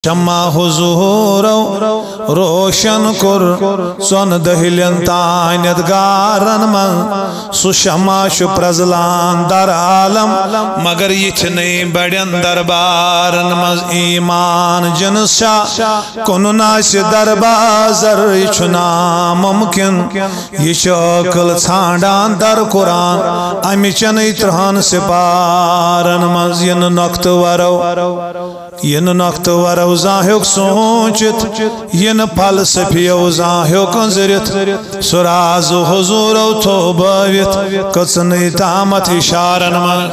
شمع حضورو روشن کر سون دہلین تانیت گارن من سو شمع شو پرزلان در عالم مگر یہ چھنی بڑین دربارن من ایمان جنس شاہ کنو ناس در بازر یہ چھنا ممکن یہ شکل ژھانڈان در قرآن امی چنی ترہن سپارن من ین نقط ین نقط ورو زاہیوک سوچت ین فلسفیو زاہیوک زرت سراز حضورو توبویت کچنی تامت اشارن من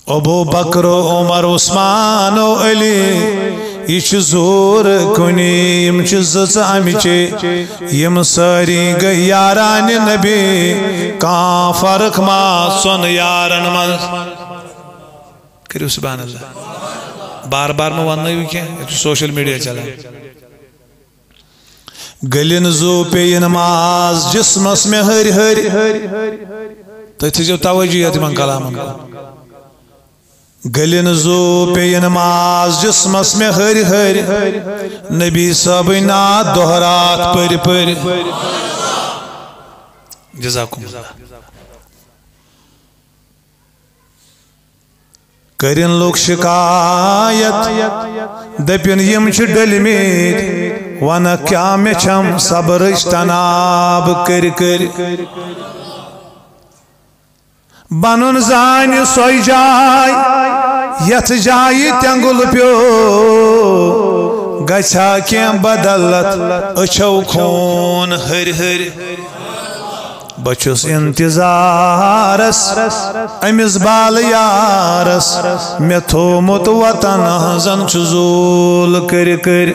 ابو بکر و عمر عثمان و علی یہ زور کنی یم چزت امیچے یم ساری گئی یاران نبی کان فرق ما سن یارن من کریو سبحان اللہ بار بار میں وننا ہوئی کیا سوشل میڈیا چلا گلن زو پی نماز جسمس میں ہری ہری تو تھی جو توجیت من کلام گلن زو پی نماز جسمس میں ہری ہری نبی سبینا دہرات پر پر جزاکم اللہ کرن لوگ شکایت دپن یم چھ ڈلمید وانا کیا میں چھم صبر اجتناب کر کر بنن زانی سوئی جائی یت جائی تنگل پیو گچھا کیم بدلت اچھو خون ہر ہر بچس انتظارس امز بال یارس میں تھومت وطن زن چزول کر کر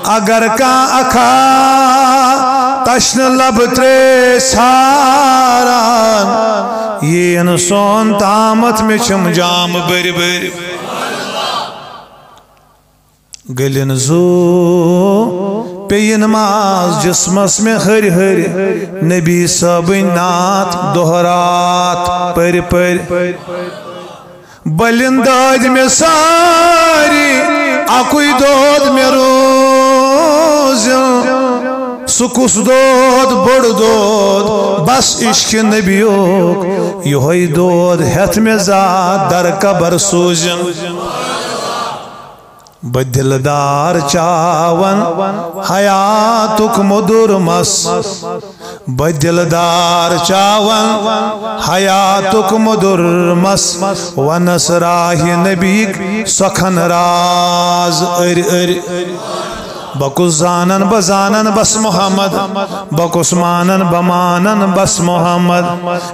اگر کان اکھا تشن لب ترے ساران یہ سون تامت میں چم جام بر بر گلن زو پی نماز جسمس میں ہری ہری نبی سبینات دہرات پر پر بلنداد میں ساری اکوی دود میں روزیوں سکس دود بڑ دود بس عشق نبیوک یہوی دود ہت میں ذات در قبر سوزیوں بدلدار چاون حیاتک مدر مس بدلدار چاون حیاتک مدر مس ونسراہ نبیک سخن راز ار بکس زانن بزانن بس محمد بکس مانن بمانن بس محمد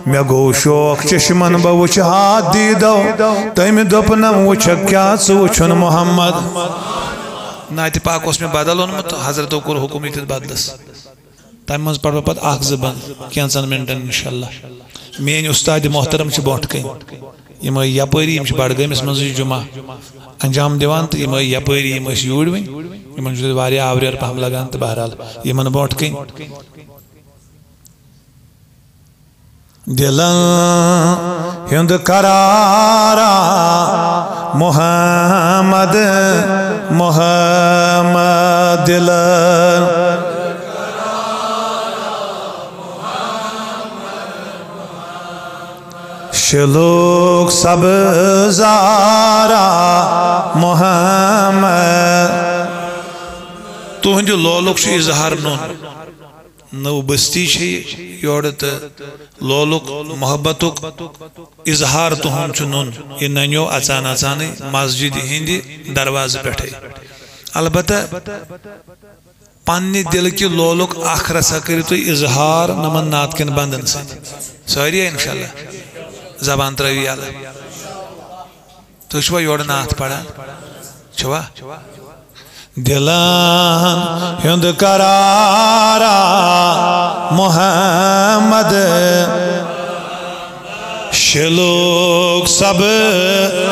میں گو شوق چشمن بوچ ہاتھ دیدو تیم دپنم وچھک کیا چوچن محمد نایت پاک اس میں بدل انمت حضرتو کور حکومیت بدلس تیم مز پڑھ پت آخ زبان کینسن منٹن انشاءاللہ مین استاد محترم چھ بوٹ کئی یم یپری یم چھ بڑھ گئی اس منزی جمعہ انجام دیوان تو یم یپری یم اس یوڑ وین یمن جو واری آوریر پہم لگان تو بہرحال یمن بوٹ کئی دلن ہند قرارا محمد محمد دلن شلوک سب زارا محمد تو ہنجو لولوک چھ اظہار نو بستی چھ یوڑت لولوک محبتوک اظہار تو ہم چھ یہ ننیو اچان اچانے مسجد ہندی دروازہ پیٹھے البتہ پانی دل کی لولوک آخر سکری تو اظہار نمن ناتکن بندن سے سوری ہے انشاءاللہ زبان تروی آلہ تو چھوا یوڑ نات پڑا چھوا دلان ہند قرارا محمد شلوک سب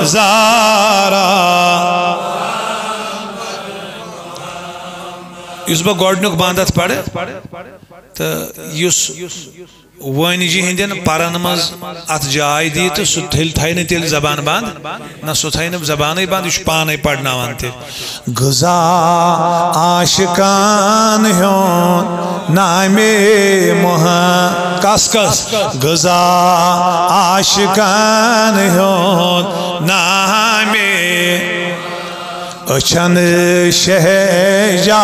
زارا اس بہ گۄڈنیُک بند ات پڑھ تہٕ یُس وٲنۍ جی ہندین پرن مز ات جاے دی تہٕ سُہ تھاے نہٕ تیٚلہِ زبان بند نہ سُہ تھاے نہٕ زبانٕے بند یہِ چھُ پانے پرناوان تہِ غذا عاشقان ہیوٚن نامے کس کس غذا عاشقان ہیوٚن نامے اچھن شہجارا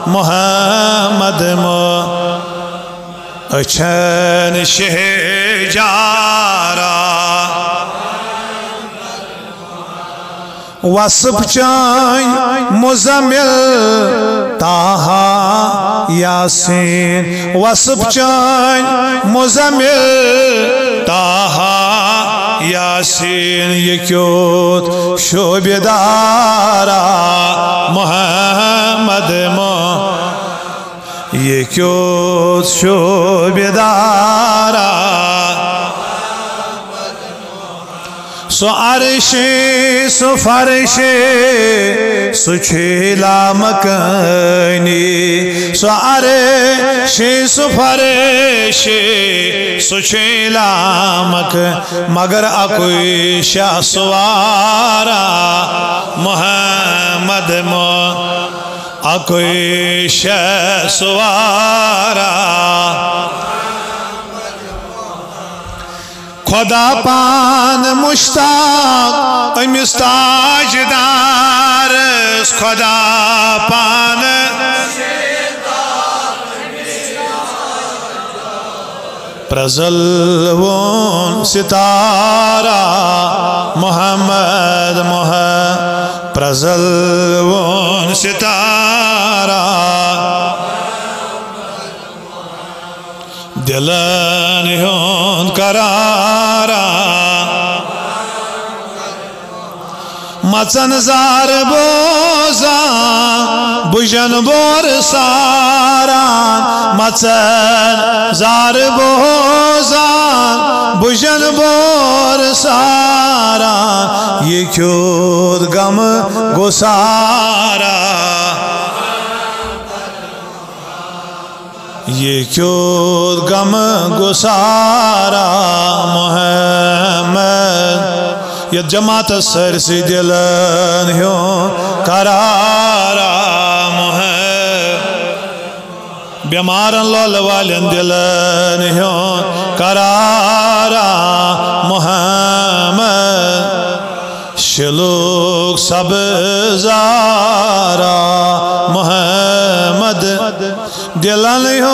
محمد اچھن شہجارا وصف چائن مزمل تاہا یاسین وصف چائن مزمل تاہا یاسین یہ کیوت شعبدارا محمد یہ کیوت شعبدارا سو عرش سو فرش سو چھیلا مکانی سو عرش سو فرش سو چھیلا مگر اکوئی شاہ سوارا محمد اکوئی شاہ سوارا خدا پان مشتاق امس تاجدار خدا پان پرزلون ستارہ محمد پرزلون ستارہ دلن ہون کرارا مچن زار بوزان بجن بور ساران مچن زار بوزان بجن بور ساران یہ کیوت غم گسارا یہ کیوت غم گسارا محمد یہ جماعت سر سی دلن ہیون قرارا محمد بیمارن لول والن دلن ہیون قرارا محمد شلوک سبزارا محمد دلن ہیون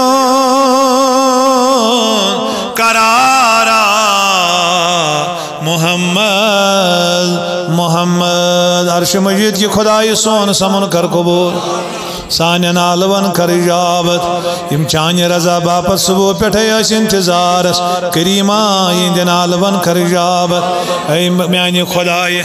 قرارا محمد عرش مجید کی خدای سون سمن کر قبول سانیا نالون کر اجابت یم چانی رضا باپت صبح پیٹھے اس انتظارس کریمہ یند نالون کر اجابت اے میانی خدای